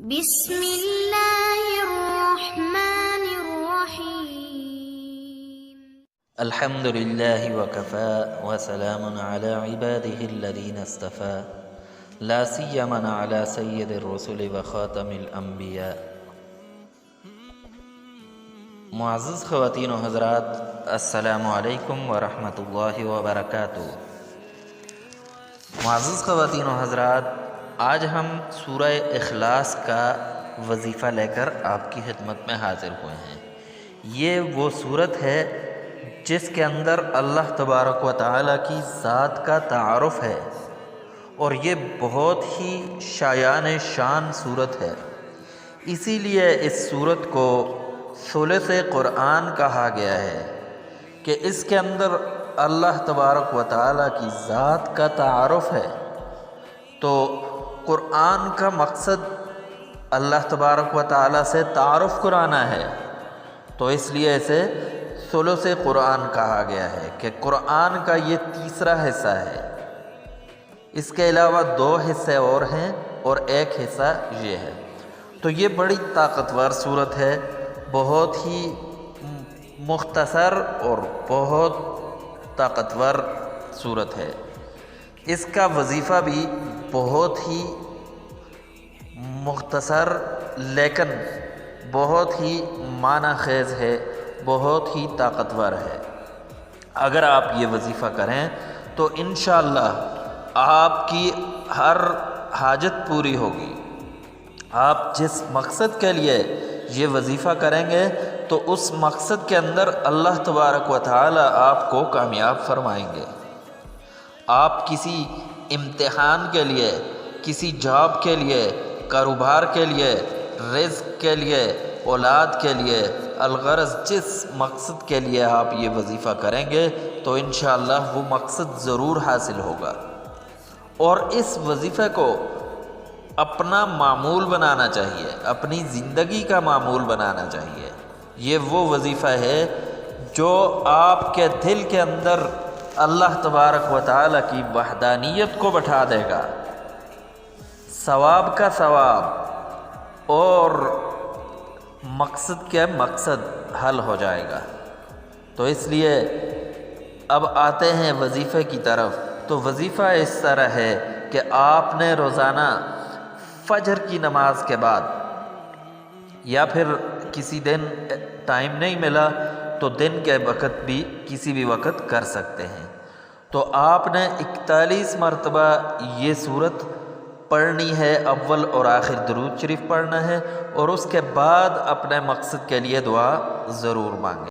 بسم اللہ الرحمن الرحیم۔ الحمد للہ وکفى وسلام علی عباده الذین اصطفى لا سیما علی سید الرسل وخاتم الانبیاء۔ معزز خواتین و حضرات، السلام علیکم ورحمۃ اللہ وبرکاتہ۔ معزز خواتین و حضرات، آج ہم سورہ اخلاص کا وظیفہ لے کر آپ کی خدمت میں حاضر ہوئے ہیں۔ یہ وہ صورت ہے جس کے اندر اللہ تبارک و تعالیٰ کی ذات کا تعارف ہے، اور یہ بہت ہی شایان شان صورت ہے۔ اسی لیے اس صورت کو ثلث قرآن کہا گیا ہے کہ اس کے اندر اللہ تبارک و تعالیٰ کی ذات کا تعارف ہے۔ تو قرآن کا مقصد اللہ تبارک و تعالیٰ سے تعارف کرانا ہے، تو اس لیے اسے ثلث قرآن کہا گیا ہے کہ قرآن کا یہ تیسرا حصہ ہے۔ اس کے علاوہ 2 حصے اور ہیں اور ایک حصہ یہ ہے۔ تو یہ بڑی طاقتور صورت ہے، بہت ہی مختصر اور بہت طاقتور صورت ہے۔ اس کا وظیفہ بھی بہت ہی مختصر لیکن بہت ہی معنی خیز ہے، بہت ہی طاقتور ہے۔ اگر آپ یہ وظیفہ کریں تو انشاءاللہ آپ کی ہر حاجت پوری ہوگی۔ آپ جس مقصد کے لیے یہ وظیفہ کریں گے تو اس مقصد کے اندر اللہ تبارک و تعالی آپ کو کامیاب فرمائیں گے۔ آپ کسی امتحان کے لیے، کسی جاب کے لیے، کاروبار کے لیے، رزق کے لیے، اولاد کے لیے، الغرض جس مقصد کے لیے آپ یہ وظیفہ کریں گے تو انشاءاللہ وہ مقصد ضرور حاصل ہوگا۔ اور اس وظیفے کو اپنا معمول بنانا چاہیے، اپنی زندگی کا معمول بنانا چاہیے۔ یہ وہ وظیفہ ہے جو آپ کے دل کے اندر اللہ تبارک و تعالیٰ کی وحدانیت کو بٹھا دے گا، ثواب کا ثواب اور مقصد کے مقصد حل ہو جائے گا۔ تو اس لیے اب آتے ہیں وظیفے کی طرف۔ تو وظیفہ اس طرح ہے کہ آپ نے روزانہ فجر کی نماز کے بعد، یا پھر کسی دن ٹائم نہیں ملا تو دن کے وقت بھی کسی بھی وقت کر سکتے ہیں، تو آپ نے 41 مرتبہ یہ صورت پڑھنی ہے۔ اول اور آخر درود شریف پڑھنا ہے، اور اس کے بعد اپنے مقصد کے لیے دعا ضرور مانگیں۔